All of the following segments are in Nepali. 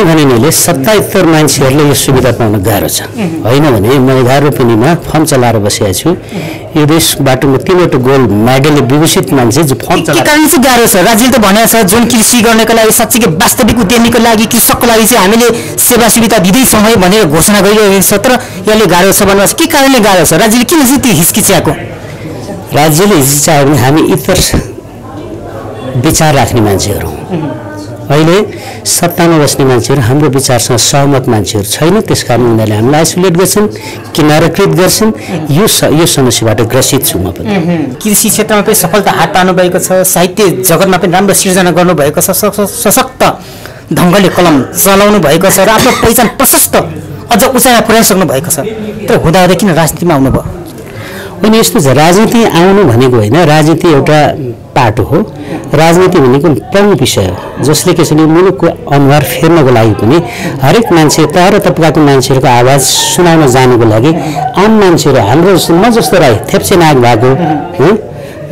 किनभने मैले 77 मान्छेहरूले यो सुविधा पाउन गाह्रो छ होइन भने म 11 रुपैयाँमा फर्म चलाएर बसेको छु यो देशबाट म 3वटा गोल्ड मेडलले विभूषित मान्छे जो फर्म के कारण चाहिँ गाह्रो छ राज्यले त भनेको छ जुन कृषि गर्नको लागि साच्चै वास्तविक उद्यमीको लागि कृषकको लागि चाहिँ हामीले सेवा सुविधा दिँदैछौँ है भनेर घोषणा गरिरहेको छ तर यसले गाह्रो छ भन्नुहोस् के कारणले गाह्रो छ राज्यले किन चाहिँ त्यो हिचकिच्याएको राज्यले हिचकिचायो भने हामी इतर विचार राख्ने मान्छेहरू अहिले सत्तामा बस्ने मान्छेहरू हाम्रो विचारसँग सहमत मान्छेहरू छैन त्यसकारण उनीहरूले हामीलाई आइसोलेट गर्छन् किनाराकृत गर्छन् यो समस्याबाट ग्रसित छु म पनि कृषि क्षेत्रमा पनि सफलता हात पार्नु भएको छ साहित्य जगतमा पनि राम्रो सिर्जना गर्नुभएको छ सशक्त ढङ्गले कलम चलाउनु भएको छ र आफ्नो पहिचान प्रशस्त अझ उचाइमा पुर्याइसक्नु भएको छ तर हुँदाहुँदै किन राजनीतिमा आउनुभयो अनि यस्तो छ राजनीति आउनु भनेको होइन राजनीति एउटा पाटो हो राजनीति भनेको प्रमुख विषय हो जसले कसैले मुलुकको अनुहार फेर्नको लागि पनि हरेक मान्छे तहर तबकाको मान्छेहरूको आवाज सुनाउन जानुको लागि आम मान्छेहरू हाम्रो म जस्तो राई थेप्से नाग भएको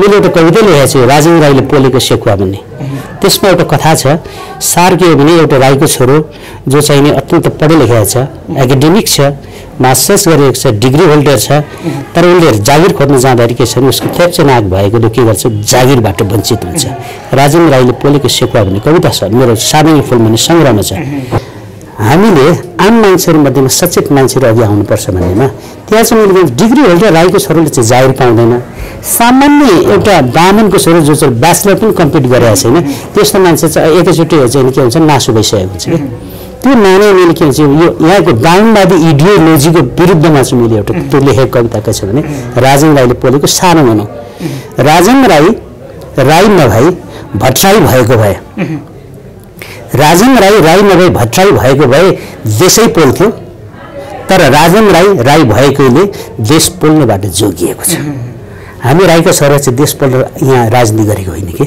मैले एउटा कविता लेखेको छु राजेन्द्र राईले पोलेको सेकुवा भन्ने त्यसमा एउटा कथा छ सार के हो भने एउटा राईको छोरो जो चाहिँ नि अत्यन्त पढे लेखेको छ एकाडेमिक छ मास्टर्स गरेको छ डिग्री होल्डर छ तर उसले जागिर खोज्न जाँदाखेरि के छ भने उसको थेप्से नाग भएकोले के गर्छ जागिरबाट वञ्चित हुन्छ राजेन्द्र राईले पोलेको सेकुवा भन्ने कविता छ मेरो सार्वजनिक फिल्म भन्ने सङ्ग्रहमा छ हामीले आम मान्छेहरू मध्येमा सचेत मान्छेहरू अघि आउनुपर्छ भन्नेमा त्यहाँ चाहिँ मैले डिग्री होल्डर राईको छोरोले चाहिँ जागिर पाउँदैन सामान्य एउटा ब्राह्मणको छोरो जो चाहिँ ब्याचलर पनि कम्प्लिट गरेको छैन त्यस्तो मान्छे चाहिँ एकैचोटि चाहिँ के हुन्छ नासु भइसकेको हुन्छ कि त्यो नानी मैले के भन्छ यो यहाँको ब्राह्मणवादी इडियोलोजीको विरुद्धमा चाहिँ मैले एउटा त्यो लेखेको कविता के छ भने राजेन्द्र राईले पोलेको सानो भनौँ राजेन्द्र राई नभई भट्टराई भएको भए राजेन्द्र राई नभई भट्टराई भएको भए देशै पोल्थ्यो तर राजेन्द्र राई भएकोले देश पोल्नेबाट जोगिएको छ हामी राईको छोरा चाहिँ देश पोलेर यहाँ राजनीति गरेको होइन कि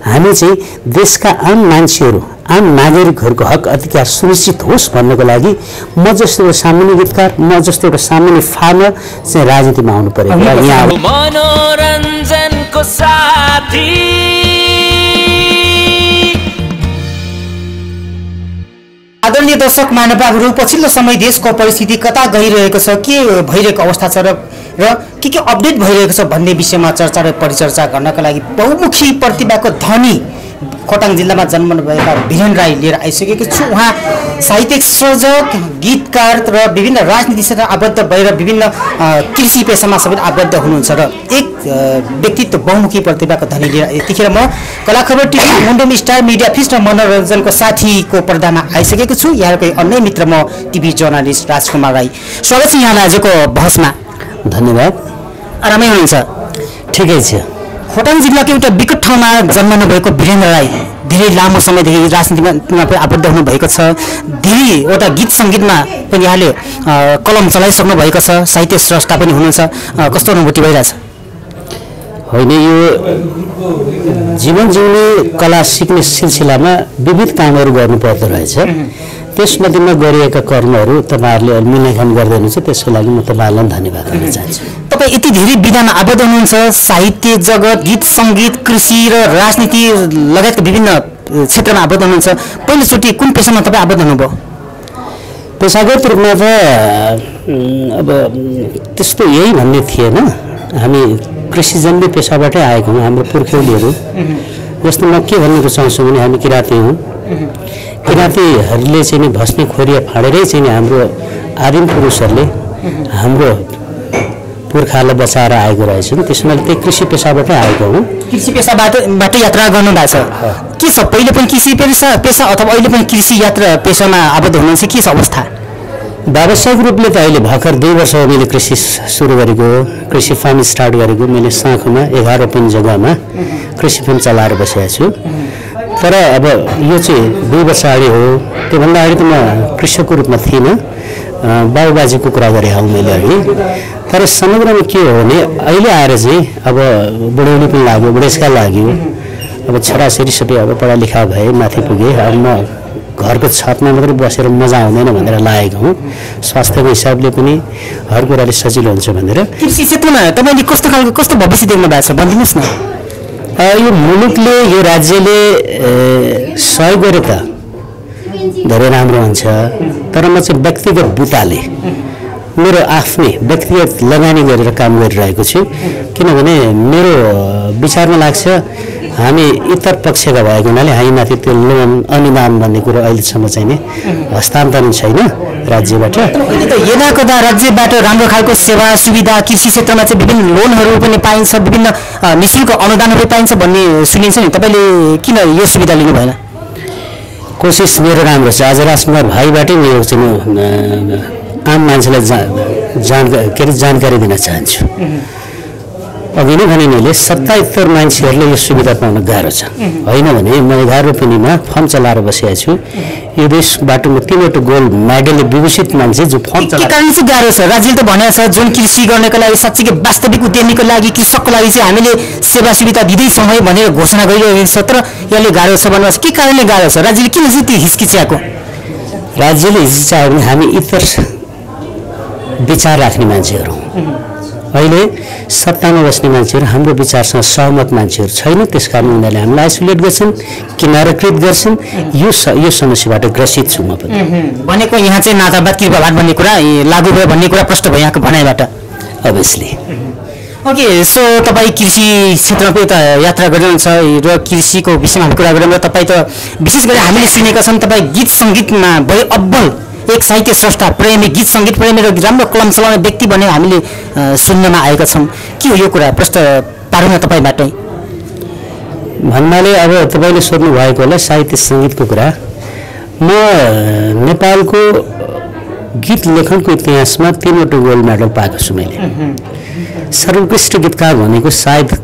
हामी चाहिँ देशका आम मान्छेहरू आम नागरिकहरूको हक अधिकार सुनिश्चित होस् भन्नको लागि म जस्तो एउटा सामान्य गीतकार म जस्तो एउटा सामान्य फार्मर चाहिँ राजनीतिमा आउनु पर्यो मनोरञ्जनको साथी आदरणीय दर्शक महानुभावहरू पछिल्लो समय देशको परिस्थिति कता गइरहेको छ के भइरहेको अवस्था छ र के अपडेट भइरहेको छ भन्ने विषयमा चर्चा र परिचर्चा गर्नका लागि बहुमुखी प्रतिभाको धनी खोटाङ जिल्लामा जन्मनुभएका बिरेन राई लिएर आइसकेको छु उहाँ साहित्यिक सर्जक गीतकार र विभिन्न राजनीतिसँग आबद्ध भएर विभिन्न कृषि पेसामा सबै आबद्ध हुनुहुन्छ र एक व्यक्तित्व बहुमुखी प्रतिभाको धनी लिएर यतिखेर म कलाखबर टिभी मुन्डुम स्टार मिडिया फिस्ट र मनोरञ्जनको साथीको पर्दामा आइसकेको छु यहाँकै अन्य मित्र म टिभी जर्नलिस्ट राज कुमार राई स्वागत छ यहाँलाई आजको बहसमा धन्यवाद आरामै हुनुहुन्छ ठिकै छ खोटाङ जिल्लाको एउटा विकट ठाउँमा जन्मनुभएको बिरेन्द्र राई धेरै लामो समयदेखि राजनीतिमा पनि आबद्ध हुनुभएको छ धेरैवटा गीत सङ्गीतमा पनि यहाँले कलम चलाइसक्नु भएको छ साहित्य स्रष्टा पनि हुनुहुन्छ कस्तो अनुभूति भइरहेछ होइन यो जीवन जिउने कला सिक्ने सिलसिलामा विविध कामहरू गर्नुपर्दो रहेछ त्यसमध्येमा गरिएका कर्महरू तपाईँहरूले मूल्याङ्कन गर्दैनुहुन्छ त्यसको लागि म तपाईँहरूलाई धन्यवाद दिन चाहन्छु तपाईँ यति धेरै विधामा आबद्ध हुनुहुन्छ साहित्य जगत गीत सङ्गीत कृषि र राजनीति लगायतका विभिन्न क्षेत्रमा आबद्ध हुनुहुन्छ पहिलोचोटि कुन पेसामा तपाईँ आबद्ध हुनुभयो पेसागत रूपमा त अब त्यस्तो यही भन्ने थिएन हामी कृषिजन्य पेसाबाटै आएको हौँ हाम्रो पुर्ख्यौलीहरू जस्तो म के भन्न रुचाउँछु भने हामी किराँती हौँ किराँतीहरूले चाहिँ नि भस्ने खोरिया फाँडेरै चाहिँ नि हाम्रो आदिम पुरुषहरूले हाम्रो पुर्खाहरूलाई बचाएर आएको रहेछन् त्यसमा त्यही कृषि पेसाबाटै आएको हौँ कृषि पेसाबाट यात्रा गर्नुभएको छ के छ पहिले पनि कृषि पेसा अथवा अहिले पनि कृषि यात्रा पेसामा आबद्ध हुनुहुन्छ के छ अवस्था व्यावसायिक रूपले त अहिले भर्खर 2 वर्ष हो मैले कृषि सुरु गरेको कृषि फार्म स्टार्ट गरेको मैले साँखोमा 11 पनि जग्गामा कृषि फार्म चलाएर बसेको छु तर अब यो चाहिँ 2 वर्ष अगाडि हो त्योभन्दा अगाडि त म कृषकको रूपमा थिइनँ बाबुबाजेको कुरा गरेँ हौ मैले अघि तर समग्रमा के हो भने अहिले आएर चाहिँ अब बुढौली पनि लाग्यो बुढेसकाल लाग्यो अब छोराछोरी सबै अब पढालेखा भए माथि पुगे अब म घरको छतमा मात्रै बसेर मजा आउँदैन भनेर लागेको हुँ स्वास्थ्यको हिसाबले पनि हर कुराले सजिलो हुन्छ भनेर कृषि क्षेत्रमा तपाईँले कस्तो खालको कस्तो भविष्य देख्नु भएको छ भनिदिनुहोस् न यो मुलुकले यो राज्यले सहयोग गरे त धेरै राम्रो हुन्छ तर म चाहिँ व्यक्तिगत बुताले मेरो आफ्नै व्यक्तिगत लगानी गरेर काम गरिरहेको छु किनभने मेरो विचारमा लाग्छ हामी इतर पक्षका भएको हुनाले हामीमाथि त्यो लोन अनुदान भन्ने कुरो अहिलेसम्म चाहिँ नि हस्तान्तरण छैन राज्यबाट यदाकदा राज्यबाट राम्रो खालको सेवा सुविधा कृषि क्षेत्रमा चाहिँ विभिन्न लोनहरू पनि पाइन्छ विभिन्न निःशुल्क अनुदानहरू पाइन्छ भन्ने सुनिन्छ नि तपाईँले किन यो सुविधा लिनु भएन कोसिस मेरो राम्रो छ आज राजकुमार भाइबाटै मेरो चाहिँ आम मान्छेलाई जानकारी दिन चाहन्छु अघि नै भने मैले 77 मान्छेहरूले यो सुविधा पाउन गाह्रो छ होइन भने म 11 रुपियाँमा फर्म चलाएर बसेको छु यो देशबाट म 3वटा गोल्ड मेडलले विभूषित मान्छे जो फर्म के कारण चाहिँ गाह्रो छ राज्यले त भनेको छ जुन कृषि गर्नको लागि साँच्चै वास्तविक उद्यमीको लागि कृषकको लागि चाहिँ हामीले सेवा सुविधा दिँदैछौँ है भनेर घोषणा गरिरहेको छ तर यसले गाह्रो छ भन्नुहोस् के कारणले गाह्रो छ राज्यले किन चाहिँ त्यो हिचकिच्याएको राज्यले हिचकिचायो भने हामी इतर विचार राख्ने मान्छेहरू अहिले सत्तामा बस्ने मान्छेहरू हाम्रो विचारसँग सहमत मान्छेहरू छैन त्यसकारण उनीहरूले हामीलाई आइसोलेट गर्छन् किनाराकृत गर्छन् यो समस्याबाट ग्रसित छु म पनि भनेको यहाँ चाहिँ नातावाद कृपावाद भन्ने कुरा लागू भयो भन्ने कुरा प्रष्ट भयो यहाँको भनाइबाट अभियसली ओके सो तपाईँ कृषि क्षेत्रमा त यात्रा गरिरहन्छ र कृषिको विषयमा हामी कुरा गऱ्यौँ र तपाईँ त विशेष गरी हामीले सुनेका छन् तपाईँ गीत सङ्गीतमा भयो अब्बल एक साहित्य स्रष्टा प्रेमी गीत सङ्गीत प्रेमी र राम्रो कलम चलाउने व्यक्ति भने हामीले सुन्नमा आएका छौँ के हो यो कुरा प्रष्ट पारौँ न तपाईँबाटै भन्नाले अब तपाईँले सोध्नु भएको होला साहित्य सङ्गीतको कुरा म नेपालको गीत लेखनको इतिहासमा 3वटा गोल्ड मेडल पाएको छु मैले सर्वोत्कृष्ट गीतकार भनेको सायद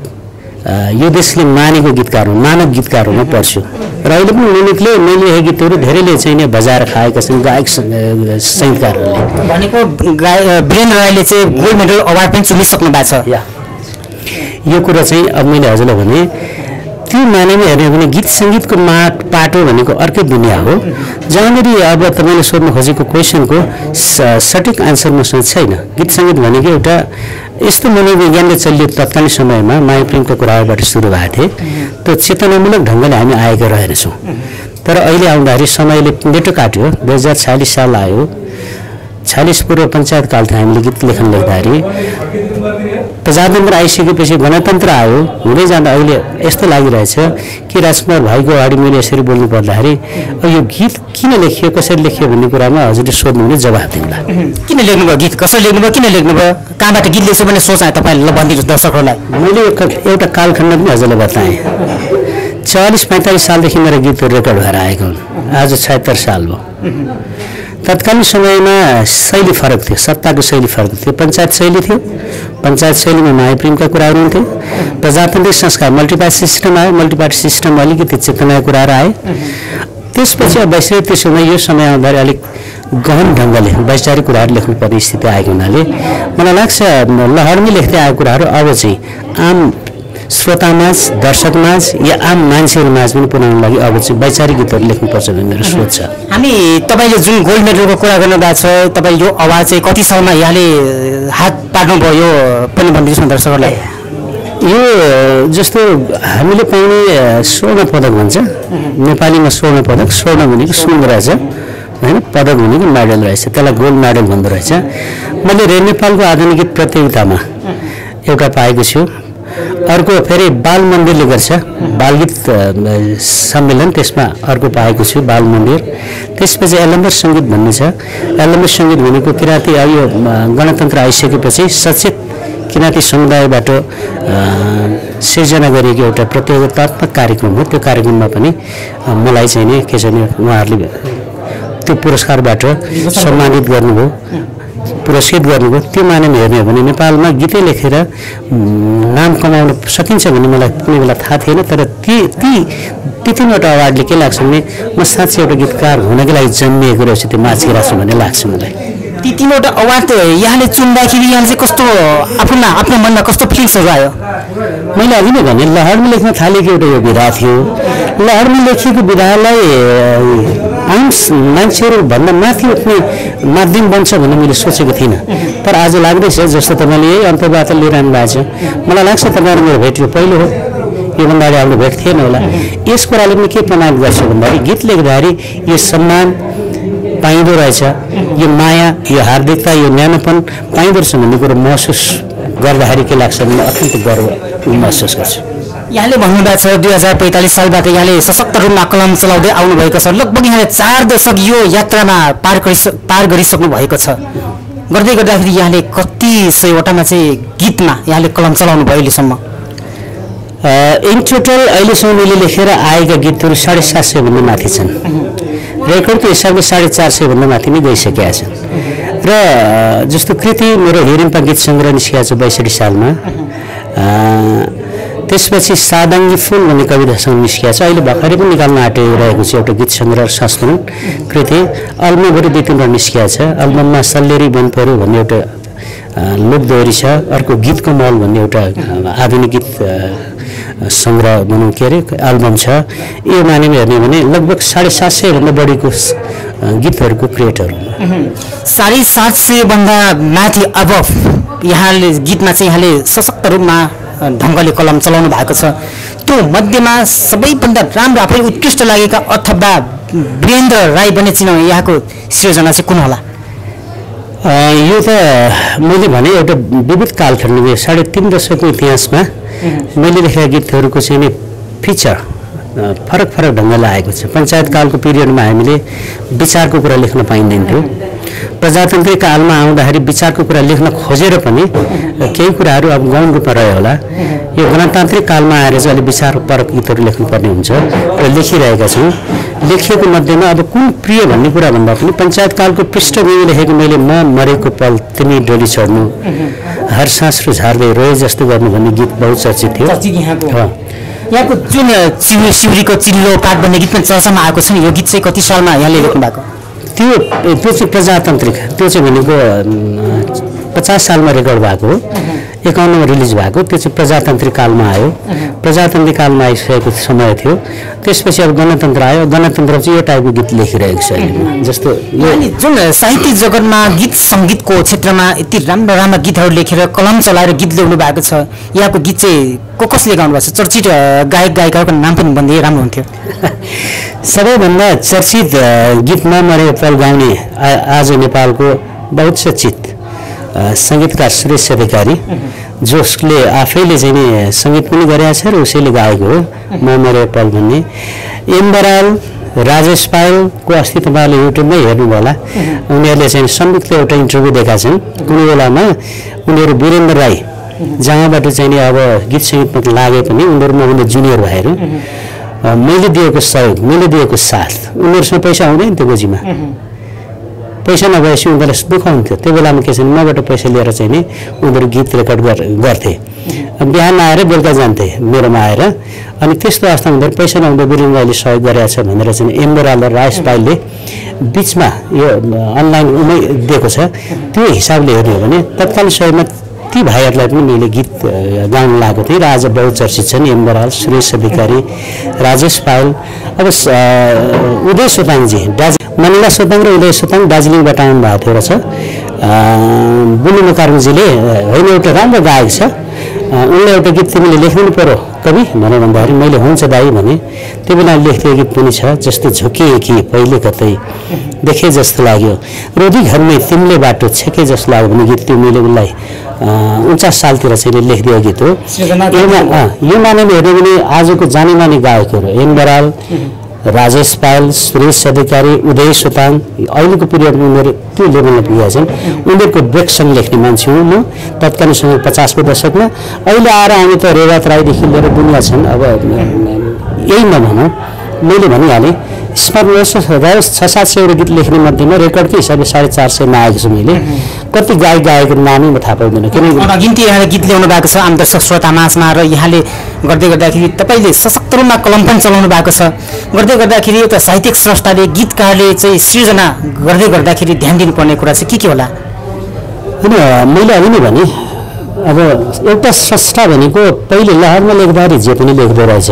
यो देशले मानेको गीतकार हो मानव गीतकारहरूमा पर्छु र अहिले पनि मैले लेखेका गीतहरू धेरैले चाहिँ नि बजाएर खाएका छन् गायक सङ्गीतकारहरूले भनेको बिरेन राईले चाहिँ गोल्ड मेडल अवार्ड पनि चुनिसक्नु भएको छ यो कुरा चाहिँ अब मैले हजुरलाई भने त्यो मानेमा हेर्ने भने गीत सङ्गीतको पाटो भनेको अर्कै दुनियाँ हो जहाँनिर अब तपाईँले सोध्नु खोजेको क्वेसनको सठिक आन्सर मसँग छैन गीत सङ्गीत भनेको एउटा यस्तो मनोविज्ञानले चलियो तत्कालीन समयमा माया प्रेमको कुराबाट सुरु भएको थियो त्यो चेतनामूलक ढङ्गले हामी आएका रहेनछौँ तर अहिले आउँदाखेरि समयले बेटो काट्यो 2046 साल आयो 46 पूर्व पञ्चायतकाल थियो हामीले गीत लेखन लेख्दाखेरि प्रजातन्त्र आइसकेपछि गणतन्त्र आयो हुँदै जाँदा अहिले यस्तो लागिरहेछ कि राजकुमार भाइको अगाडि मैले यसरी बोल्नु पर्दाखेरि यो गीत किन लेखियो कसरी लेखियो भन्ने कुरामा हजुरले सोध्नु भने जवाफ दिउँला किन लेख्नुभयो गीत कसरी लेख्नुभयो किन लेख्नुभयो कहाँबाट गीत लेख्छु भने सोच आयो तपाईँले भनिदिनुहोस् दर्शकहरूलाई मैले एउटा कालखण्ड पनि हजुरलाई बताएँ 40-45 सालदेखि मेरो गीतहरू रेकर्ड भएर आएको हुन् आज 76 साल भयो तत्कालीन समयमा शैली फरक थियो सत्ताको शैली फरक थियो पञ्चायत शैली थियो पञ्चायत शैलीमा माया प्रेमका कुराहरू हुन्थ्यो प्रजातान्त्रिक संस्कार मल्टिपार्टी सिस्टम आयो मल्टिपार्टी सिस्टम अलिकति चेतनाका कुराहरू आए त्यसपछि अब वैश्विक त्यसोमा यो समय आउँदाखेरि अलिक गहन ढङ्गले वैचारिक कुराहरू लेख्नुपर्ने स्थिति आएको हुनाले मलाई लाग्छ लहरमै लेख्दै आएको कुराहरू अब चाहिँ आम श्रोतामाझ दर्शकमाझ या आम मान्छेहरूमाझ पनि पुर्याउनु लागि अब चाहिँ वैचारिक गीतहरू लेख्नुपर्छ भन्ने मेरो सोच छ हामी तपाईँले जुन गोल्ड मेडलको कुरा गर्नु भएको छ तपाईँ यो अवार्ड चाहिँ कति सालमा यहाँले हात पार्नुभयो यो पनि भनिदिनुहोस् न दर्शकहरूलाई यो जस्तो हामीले पाउने स्वर्ण पदक भन्छ नेपालीमा स्वर्ण पदक स्वर्ण भनेको सुन रहेछ होइन पदक भनेको मेडल रहेछ त्यसलाई गोल्ड मेडल भन्दो रहेछ मैले नेपालको आधुनिक गीत प्रतियोगितामा एउटा पाएको छु अर्को फेरि बाल मन्दिरले गर्छ बालगीत सम्मेलन त्यसमा अर्को पाएको छु बाल मन्दिर त्यसपछि एलम्बर सङ्गीत भन्ने छ एलम्बर सङ्गीत भनेको किराँती यो गणतन्त्र आइसकेपछि सचेत किराँती समुदायबाट सिर्जना गरिएको एउटा प्रतियोगितात्मक कार्यक्रम हो त्यो कार्यक्रममा पनि मलाई चाहिँ नि के छ भने उहाँहरूले त्यो पुरस्कारबाट सम्मानित गर्नुभयो पुरस्कृत गर्नुभयो त्यो मानेमा हेर्ने हो भने नेपालमा गीतै लेखेर नाम कमाउन सकिन्छ भन्ने मलाई कुनै बेला थाहा थिएन तर ती 3वटा अवार्डले के लाग्छ भने म साँच्चै एउटा गीतकार हुनको लागि जन्मिएको रहेछु त्यो माछिरा छु भन्ने लाग्छ मलाई ती 3वटा अवार्ड यहाँले चुन्दाखेरि यहाँ चाहिँ कस्तो आफ्नो मनमा कस्तो फिलिङ्सहरू आयो मैले अघि नै भने लहरमा लेख्न थालेको एउटा यो विधा थियो लहरमा लेखिएको विधालाई आम मान्छेहरू भन्दा माथि उठ्ने माध्यम बन्छ भन्ने मैले सोचेको थिइनँ तर आज लाग्दैछ जस्तो तपाईँले यही अन्तर्वार्ता लिइरहनु भएको छ मलाई लाग्छ तपाईँहरू मेरो भेट यो पहिलो हो योभन्दा अगाडि आउनु भेट थिएन होला। यस कुराले पनि के प्रमाण गर्छ भन्दाखेरि गीत लेख्दाखेरि यो सम्मान पाइँदो रहेछ, यो माया, यो हार्दिकता, यो न्यानोपन पाइँदो रहेछ भन्ने कुरो महसुस गर्दाखेरि के लाग्छ भने अत्यन्त गर्व महसुस गर्छु। यहाँले भन्नुभएको छ 2045 सालबाट यहाँले सशक्त रूपमा कलम चलाउँदै आउनुभएको छ। लगभग यहाँले 4 दशक यो यात्रामा पार गरिसक्नु भएको छ। गर्दै गर्दाखेरि यहाँले कति सयवटामा चाहिँ गीतमा यहाँले कलम चलाउनु भयो अहिलेसम्म? इन टोटल अहिलेसम्म मैले लेखेर आएका गीतहरू 750 भन्दा माथि छन्। रेकर्डको हिसाबले 450 भन्दा माथि नै गइसकेका छन्। र जस्तो कृति मेरो हिरिम्पा गीत सङ्ग्रह निस्किएको छ 62 सालमा। त्यसपछि सादाङ्गी फुल भन्ने कवितासँग निस्किएको छ। अहिले भर्खरै पनि निकाल्न आँटिरहेको छ एउटा गीत सङ्ग्रह संस्करण कृति। अल्बमहरू 2-3 निस्किएको छ। अल्बममा सल्लेरी बनपहरू भन्ने एउटा लोकदोहोरी छ, अर्को गीतको महल भन्ने एउटा आधुनिक गीत सङ्ग्रह भनौँ के अरे एल्बम छ। यो मानेमा हेर्ने भने लगभग 750 भन्दा बढीको गीतहरूको क्रिएटर। 750 भन्दा माथि अब यहाँले गीतमा चाहिँ यहाँले सशक्त रूपमा ढङ्गले कलम चलाउनु भएको छ। त्यो मध्येमा सबैभन्दा राम्रो आफै उत्कृष्ट लागेका अथवा वीरेन्द्र राई बने चिनाउने यहाँको सृजना चाहिँ कुन होला? यो त मैले भने एउटा विविध कालखण्डमा 3.5 दशकको इतिहासमा मैले लेखेका गीतहरूको चाहिँ नि फिचर फरक ढङ्गले आएको छ। पञ्चायत कालको पिरियडमा हामीले विचारको कुरा लेख्न पाइँदैन थियो। प्रजातान्त्रिक कालमा आउँदाखेरि विचारको कुरा लेख्न खोजेर पनि केही कुराहरू अब गौण रूपमा रह्यो होला। यो गणतान्त्रिक कालमा आएर चाहिँ अहिले विचारपरक गीतहरू लेख्नुपर्ने हुन्छ र लेखिरहेका छौँ। लेखिएको मध्येमा अब कुन प्रिय भन्ने कुरा भन्दा पनि पञ्चायत कालको पृष्ठभूमि लेखेको मैले म मरेको पल तिमी डोली चढ्नु, हर सास झार्दै रोए जस्तो गर्नु भन्ने गीत बहुत चर्चित थियो। यहाँको जुन सिउरीको चिल्लो पात भन्ने गीत पनि चर्चामा आएको छ नि, यो गीत चाहिँ कति सालमा यहाँले लेख्नु भएको? त्यो चाहिँ प्रजातान्त्रिक, त्यो चाहिँ भनेको 50 सालमा रेकर्ड भएको हो, 51 मा रिलिज भएको। त्यो चाहिँ प्रजातान्त्रिक कालमा आयो। प्रजातान्त्रिक कालमा आइसकेको समय थियो। त्यसपछि अब गणतन्त्र आयो। गणतन्त्र चाहिँ यो टाइपको गीत लेखिरहेको छ अहिले। जस्तो यो जुन साहित्यिक जगतमा गीत सङ्गीतको क्षेत्रमा यति राम्रा गीतहरू लेखेर कलम चलाएर गीत ल्याउनु भएको छ, यहाँको गीत चाहिँ कसले गाउनु भएको छ? चर्चित गायक गायिकाहरूको नाम पनि भन्दै राम्रो हुन्थ्यो। सबैभन्दा चर्चित गीतमा मरेको पल गाउने आज नेपालको बहुत चर्चित सङ्गीतकार सुरेश अधिकारी, जसले आफैले चाहिँ नि सङ्गीत पनि गरेका छ र उसैले गाएको हो म मरेको पल भन्ने। एम्बराल, राजेश पायलको अस्ति तपाईँले युट्युबमै हेर्नुभयो होला। उनीहरूले चाहिँ संयुक्त एउटा इन्टरभ्यू दिएका छन्। कुनै बेलामा उनीहरू वीरेन्द्र राई जहाँबाट चाहिँ नि अब गीत सङ्गीतमा लागे पनि उनीहरूमा उनीहरू जुनियर भएर मैले दिएको सहयोग, मैले दिएको साथ, उनीहरूसँग पैसा आउँदैन त्यो गोजीमा। पैसा नभएपछि उनीहरूलाई दुःख हुन्थ्यो। त्यो बेलामा के छ भने मबाट पैसा लिएर चाहिँ नि उनीहरू गीत रेकर्ड गर्थे। बिहान आएर बेलुका जान्थे मेरोमा आएर। अनि त्यस्तो अवस्थामा उनीहरू पैसा नहुँदा वीरेन्द्र राईले सहयोग गरेका छ भनेर चाहिँ एम्बराल र राजेश पायलले बिचमा यो अनलाइन दिएको छ। त्यो हिसाबले हेर्ने हो भने तत्कालीन समयमा ती भाइहरूलाई पनि मैले गीत गाउन लागेको थिएँ र आज बहुत चर्चित छन् एम्बराल, सुरेश अधिकारी, राजेश पायल। अब उदय सोताङजी मनिला सोताङ र उदय सोताङ दार्जिलिङबाट आउनु भएको थियो रहेछ। बुनु मुकार्जीले होइन एउटा राम्रो गायक छ, उनले एउटा गीत तिमीले लेख्नु पर्यो कवि भनेर भन्दाखेरि मैले हुन्छ दाइ भने। त्यो बेला लेखिएको गीत पनि छ, जस्तो झुकिए कि पहिले कतै देखे जस्तो लाग्यो, रोधी घरमै तिमीले बाटो छेके जस्तो लाग्यो भन्ने गीत त्यो मैले उसलाई 49 सालतिर चाहिँ लेखिदिएको गीत हो। यो मानेमा हेर्ने भने आजको जाने माने गायकहरू एम्बराल, राजेश पायल, सुरेश अधिकारी, उदय सोताङ अहिलेको पिरियडमा उनीहरू त्यो लेभलमा पुगेका छन्। उनीहरूको ब्रेकसँग लेख्ने मान्छे हुँ म तत्कालीन समय 50 को दशकमा। अहिले आएर हामी त रेवात राईदेखि लिएर दुनियाँ छन्। अब यही नभनौँ, मैले भनिहालेँ स्मरण 600-700 गीत लेख्ने मध्येमा रेकर्डकै हिसाबले 450 मा आएको छु मैले। कति गायक गायकको नामै म थाहा पाउँदैन किनकि अनगिन्ती यहाँले गीत ल्याउनु भएको छ आम दर्शक श्रोता माझमा। र यहाँले गर्दै गर्दाखेरि तपाईँले सशक्त रूपमा कलम पनि चलाउनु भएको छ। गर्दै गर्दाखेरि एउटा साहित्यिक स्रष्टाले गीतकारले चाहिँ सृजना गर्दै गर्दाखेरि ध्यान दिनुपर्ने कुरा चाहिँ के होला? होइन, मैले अघि नै भने अब एउटा स्रष्टा भनेको पहिले लहरमा लेख्दाखेरि जे पनि लेख्दो रहेछ,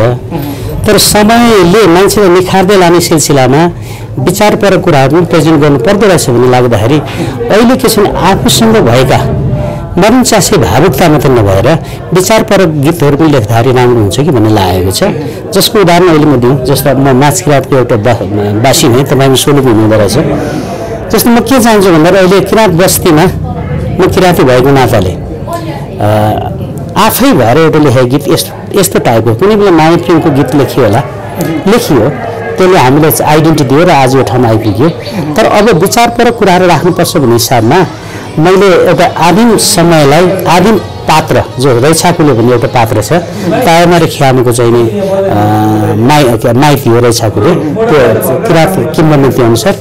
तर समयले मान्छेलाई निखार्दै लाने सिलसिलामा विचारपरक कुराहरू पनि प्रेजेन्ट गर्नु पर्दो रहेछ भन्ने लाग्दाखेरि अहिले के छ भने आफूसँग भएका मरण चासे भावुकता मात्र नभएर विचारपरक गीतहरू पनि लेख्दाखेरि राम्रो हुन्छ कि भन्ने लागेको छ। जसको उदाहरण अहिले म दिउँ, जस्तो म माछ किराँतको एउटा बासी नै तपाईँको सोलुको हुनुहुँदो रहेछ। जस्तो म के चाहन्छु भन्दा अहिले किराँत बस्तीमा म किराँती भएको नाताले आफै भएर एउटा लेखेको गीत यस्तो टाइपको कुनै बेला माया प्रेमको गीत लेखियो होला, लेखियो, त्यसले हामीलाई आइडेन्टिटी दियो र आज यो ठाउँमा आइपुग्यो। तर अब विचारपरक कुराहरू राख्नुपर्छ भन्ने हिसाबमा मैले एउटा आदिम समयलाई, आदिम पात्र जो रैछाकुले भन्ने एउटा पात्र छ, तायामा र खियामको चाहिँ नि माइती हो रैछाकुले, त्यो किराँत किम्बदन्ती अनुसार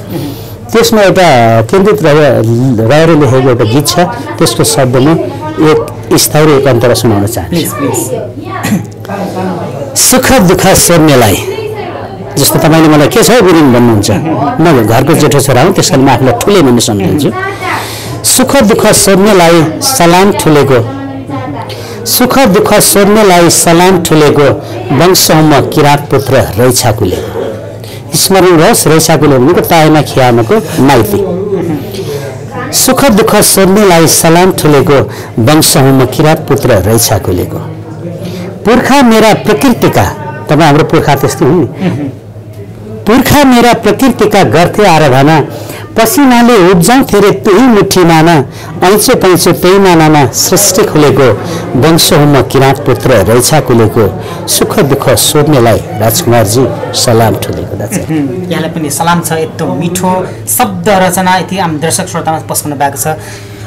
त्यसमा एउटा केन्द्रित रहेर लेखेको एउटा गीत छ। त्यसको शब्दमा एक स्थायी र एक अन्तरा सुनाउन चाहन्छु। सुख दुःख सोध्नेलाई, जस्तो तपाईँले मलाई के छ बिरेन भन्नुहुन्छ, म घरको जेठो छोरा हुँ, त्यसैले म आफूलाई ठुलै भन्ने सम्झन्छु। सुख दुःख सोध्नेलाई सलाम ठुलेको, सुख दुःख सोध्नेलाई सलाम ठुलेको वंशमा किराँत पुत्र रैछाकुले। स्मरण रहोस्, रैछाकुले भनेको तायामा खियामको माइती। सुख दुःख सोध्नेलाई सलाम ठुलेको वंशमा किराँत पुत्र रैछाकुलेको। पुर्खा मेरा प्रकृतिका, तपाईँ हाम्रो पुर्खा त्यस्तै हुन् नि, पुर्खा मेरा प्रकृतिका गर्थे आराधना, पसिनाले उब्जाउँथे रे त्यही मुठी माना, ऐँचो पैँचो त्यही मानामा सृष्टि खुलेको वंशमा किराँत पुत्र रैछाकुलेको। सुख दुःख सोध्नेलाई राजकुमारजी सलाम ठुलेको। यहाँलाई पनि सलाम छ। यस्तो मिठो शब्द रचना यति आम दर्शक श्रोतामा पस्कनु भएको छ।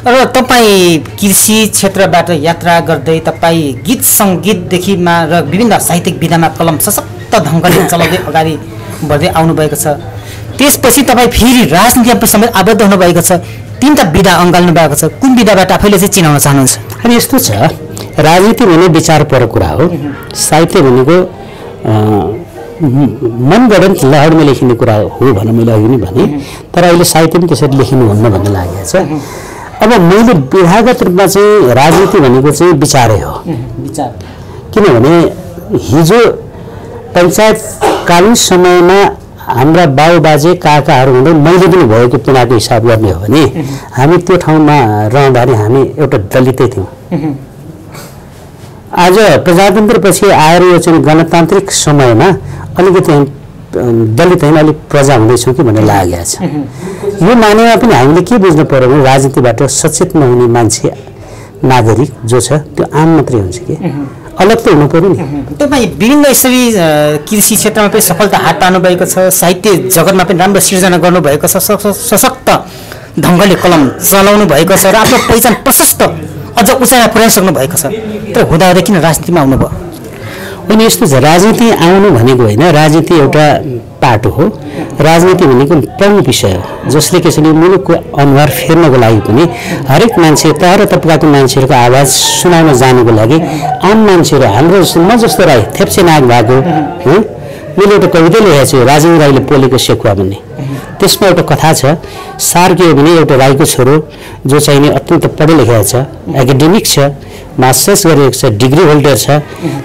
र तपाईँ कृषि क्षेत्रबाट यात्रा गर्दै तपाईँ गीत सङ्गीतदेखिमा र विभिन्न साहित्यिक विधामा कलम सशक्त ढङ्गले चलाउँदै अगाडि बढ्दै आउनुभएको छ। त्यसपछि तपाईँ फेरि राजनीतिमा समेत आबद्ध हुनुभएको छ। 3टा विधा अँगाल्नु भएको छ। कुन विधाबाट आफैले चाहिँ चिनाउन चाहनुहुन्छ? अनि यस्तो छ, राजनीति भने विचारपरक कुरा हो, साहित्य भनेको मनगढन्त लहरमा लेखिने कुरा हो भनेर मैले अघि नै भने। तर अहिले साहित्य पनि त्यसरी लेखिनुहुन्न भन्ने लागेको छ। अब मैले विधागत रूपमा चाहिँ राजनीति भनेको चाहिँ विचारै हो। विचार किनभने हिजो पञ्चायतकालीन समयमा हाम्रा बाबुबाजे काकाहरू हुँदै मैले पनि भएको पिनाको हिसाब गर्ने हो भने हामी त्यो ठाउँमा रहँदाखेरि हामी एउटा दलितै थियौँ। आज प्रजातन्त्रपछि आएर यो चाहिँ गणतान्त्रिक समयमा अलिकति दलित होइन, अलिक प्रजा हुँदैछौँ कि भन्ने लागेको छ। यो मानेमा पनि हामीले के बुझ्नु पर्यो भने राजनीतिबाट सचेत नहुने मान्छे, नागरिक जो छ त्यो आम मात्रै हुन्छ कि अलग त हुनु पर्यो नि। तपाईँ विभिन्न यसरी कृषि क्षेत्रमा पनि सफलता हात पार्नु भएको छ, साहित्य जगतमा पनि राम्रो सिर्जना गर्नुभएको छ, सशक्त ढङ्गले कलम चलाउनु भएको छ र आफ्नो पहिचान प्रशस्त अझ उचाइमा पुर्याइसक्नु भएको छ। तर हुँदाहुँदै किन राजनीतिमा आउनुभयो? अनि यस्तो छ, राजनीति आउनु भनेको होइन, राजनीति एउटा पाटो हो। राजनीति भनेको प्रमुख विषय हो जसले कसैले मुलुकको अनुहार फेर्नको लागि पनि हरेक मान्छे, तह र तबकाको मान्छेहरूको आवाज सुनाउन जानुको लागि आम मान्छेहरू, हाम्रो म जस्तो राई थेप्से नाग भएको, मैले एउटा कविता लेखेको छु, राजेन्द्र राईले पोलेको सेकुवा भन्ने। त्यसमा एउटा कथा छ, सार के हो भने एउटा राईको छोरो जो चाहिँ अत्यन्त पढे लेखेको छ, एकाडेमिक छ, मास्टर्स गरेको छ, डिग्री होल्डर छ,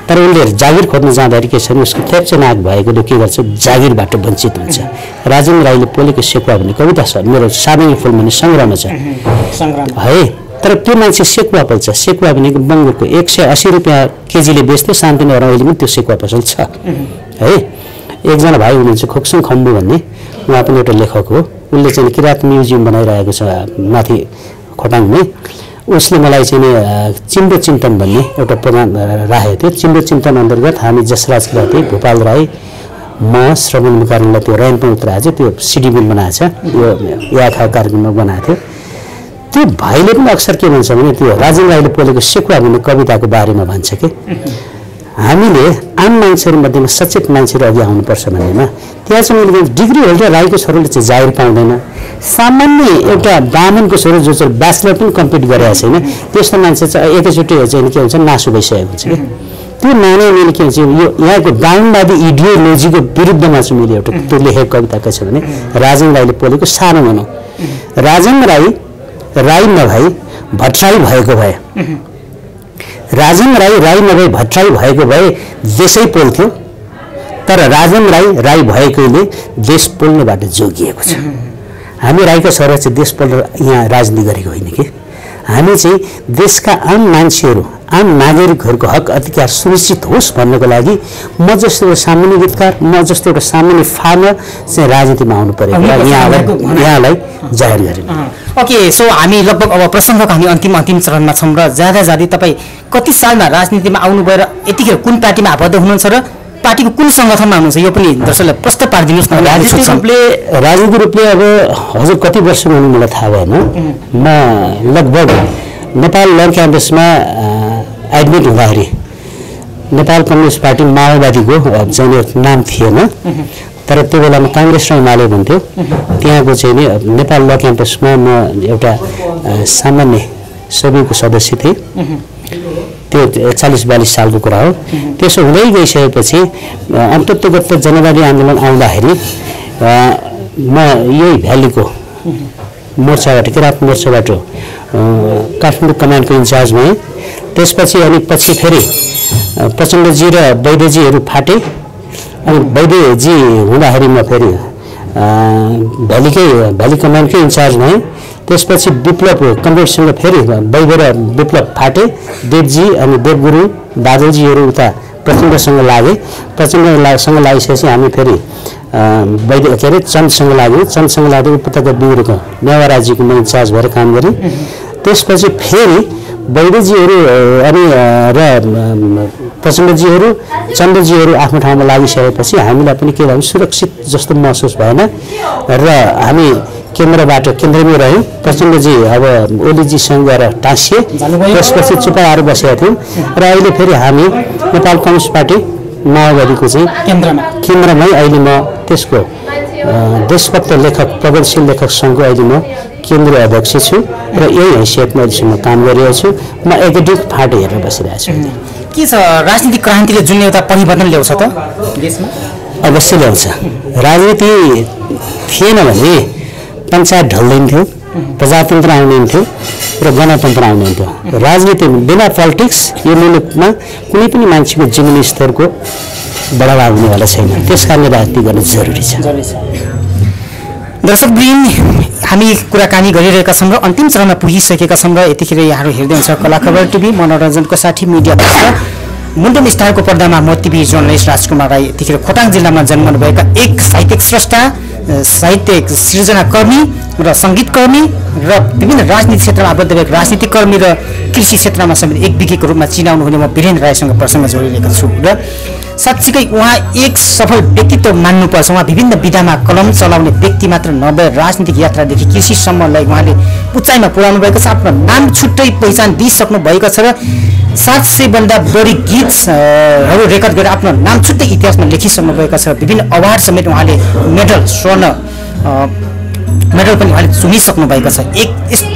तर उसले जागिर खोज्न जाँदाखेरि के छ भने उसको थेप्चे नाक भएकोले के गर्छ, जागिरबाट वञ्चित हुन्छ। राजेन्द्र राईले पोलेको सेकुवा भन्ने कविता छ, मेरो साबेनी फुल भन्ने सङ्ग्रहमा छ है। तर त्यो मान्छे सेकुवा पल्छ। सेकुवा भनेको बङ्गुरको 180 रुपियाँ केजीले बेच्थ्यो, शान्तिनगर अहिले पनि त्यो सेकुवा पसल छ है। एकजना भाइ हुनुहुन्छ खोक्सुङ खम्बु भन्ने, उहाँ पनि एउटा लेखक हो। उसले चाहिँ किराँत म्युजियम बनाइरहेको छ माथि खोटाङमै। उसले मलाई चाहिँ चिम्बो चिन्तन भन्ने एउटा प्रोग्राम राखेको थियो। चिम्बो चिन्तन अन्तर्गत हामी जसराज किराँती, भोपाल राई, म श्रवण मुकारणलाई त्यो रयानमा उत्तराएको छ, त्यो सिडी बिल बनाएको छ, यो याखा कार्यक्रममा बनाएको थियो। त्यो भाइले पनि अक्सर के भन्छ भने त्यो राजेन्द्र राईले पोलेको सेकुवा भन्ने कविताको बारेमा भन्छ कि हामीले आम मान्छेहरू मध्येमा सचेत मान्छेहरू अघि आउनुपर्छ भन्नेमा। त्यहाँ चाहिँ मैले डिग्री होल्डर राईको छोरोले चाहिँ जागिर पाउँदैन, सामान्य एउटा ब्राह्मणको छोरो जो चाहिँ ब्याचलर पनि कम्प्लिट गरेको छैन, त्यस्तो मान्छे चाहिँ एकैचोटि चाहिँ के हुन्छ नासु भइसकेको हुन्छ कि। त्यो नानी मैले के भन्छ, यो यहाँको ब्राह्मणवादी इडियोलोजीको विरुद्धमा चाहिँ मैले एउटा त्यो लेखेको कविता के छ भने राजेन्द्र राईले पोलेको सानो भनौँ, राजेन्द्र राई नभई भट्टराई भएको भए, राजेन्द्र राई नभई भट्टराई भएको भए देशै पोल्थ्यो, तर राजेन्द्र राई भएकोले देश पोल्नेबाट जोगिएको छ। हामी राईका छोरा चाहिँ देश पोलेर यहाँ राजनीति गरेको होइन कि, हामी चाहिँ देशका आम मान्छेहरू आम नागरिकहरूको हक अधिकार सुनिश्चित होस् भन्नको लागि म जस्तो एउटा सामान्य गीतकार म जस्तो एउटा सामान्य फार्मर चाहिँ राजनीतिमा आउनु पर्यो यहाँलाई जाहेर गरेँ। ओके, सो हामी लगभग अब प्रसङ्गको हामी अन्तिम चरणमा छौँ र जाँदै तपाईँ कति सालमा राजनीतिमा आउनु भएर यतिखेर कुन पार्टीमा आबद्ध हुनुहुन्छ र पार्टीको कुन सङ्गठनमा हुनुहुन्छ यो पनि दर्शकलाई प्रश्न पारिदिनुहोस् न। राजनीतिक रूपले अब हजुर कति वर्ष हुनु मलाई थाहा भएन। म लगभग नेपाल लयर क्याम्पसमा एडमिट हुँदाखेरि नेपाल कम्युनिस्ट पार्टी माओवादीको चाहिँ नाम थिएन, तर त्यो बेलामा काङ्ग्रेस र एमाले भन्थ्यो। त्यहाँको चाहिँ नि नेपाल ल क्याम्पसमा म एउटा सामान्य सभ्यको सदस्य थिएँ। त्यो 40-42 सालको कुरा हो। त्यसो हुँदै गइसकेपछि अन्ततोगत जनवादी आन्दोलन आउँदाखेरि म यही भ्यालीको मोर्चाबाट किराँत मोर्चाबाट काठमाडौँ कमान्डको इन्चार्ज भएँ। त्यसपछि अनि पछि फेरि प्रचण्डजी र वैद्यजीहरू फाटे। अनि वैद्यजी हुँदाखेरि म फेरि भ्याली कमान्डकै इन्चार्ज भएँ। त्यसपछि विप्लव कमरेडसँग फेरि वैद्य र विप्लव फाटे। देवजी अनि देवगुरु बादलजीहरू उता प्रचण्डसँग लागे। प्रचण्डसँग लागिसकेपछि हामी फेरि वैद्य के अरे चन्दसँग लाग्यो। चन्दसँग लाग्यो उपत्यका बिग्रेको नेवाराजीको म इन्चार्ज भएर काम गरेँ। त्यसपछि फेरि वैद्यजीहरू अनि र प्रचण्डजीहरू चन्द्रजीहरू आफ्नो ठाउँमा लागिसकेपछि हामीलाई पनि के भन्छ सुरक्षित जस्तो महसुस भएन र हामी केन्द्रमै रह्यौँ। प्रचण्डजी अब ओलीजीसँग गएर टाँसिए। त्यसपछि चुपाएर बसेका थियौँ र अहिले फेरि हामी नेपाल कम्युनिस्ट पार्टी माओवादीको चाहिँ केन्द्रमै अहिले म त्यसको देशभक्त लेखक प्रगतिशील लेखक सङ्घको अहिले म केन्द्रीय अध्यक्ष छु र यही हैसियतमा अहिलेसम्म काम गरिरहेको छु। म एकाडेमिक फाँट हेरेर बसिरहेको छु। के छ राजनीतिक क्रान्तिले जुन एउटा परिवर्तन ल्याउँछ त देशमा? अवश्य ल्याउँछ। राजनीति थिएन भने पञ्चायत ढल्दैन थियो, प्रजातन्त्र आउँदैन थियो र गणतन्त्र आउँदैन थियो। राजनीति बिना पोलिटिक्स यो मुलुकमा कुनै पनि मान्छेको जीवन स्तरको बढावा हुनेवाला छैन। त्यस कारणले राजनीति गर्न जरुरी छ। दर्शकवृन्द, हामी कुराकानी गरिरहेका छौँ र अन्तिम चरणमा पुगिसकेका छौँ र यतिखेर यहाँहरू हेर्दै हुन्छ कला खबर टिभी मनोरञ्जनको साथी मिडिया मुन्टन स्टारको पर्दामा म टिभी जर्नलिस्ट राजकुमार राई। यतिखेर खोटाङ जिल्लामा जन्मनुभएका एक साहित्यिक स्रष्टा, साहित्यिक सृजनाकर्मी र सङ्गीतकर्मी र विभिन्न राजनीति क्षेत्रमा आबद्ध भएको राजनीतिक कर्मी र कृषि क्षेत्रमा समेत एक विज्ञको रूपमा चिनाउनु हुने म बिरेन राईसँग प्रसङ्ग जोडिरहेको छु र साँच्चीकै उहाँ एक सफल व्यक्तित्व मान्नुपर्छ। उहाँ विभिन्न विधामा कलम चलाउने व्यक्ति मात्र नभएर राजनीतिक यात्रादेखि कृषिसम्मलाई उहाँले उचाइमा पुर्याउनु भएको छ। आफ्नो नाम छुट्टै पहिचान दिइसक्नु भएको छ र 700 भन्दा बढी गीतहरू रेकर्ड गरेर आफ्नो नाम छुट्टै इतिहासमा लेखिसक्नु भएको छ। विभिन्न अवार्ड समेत उहाँले मेडल, स्वर्ण मेडल पनि उहाँले चुनिसक्नु भएको छ। एक यस्तो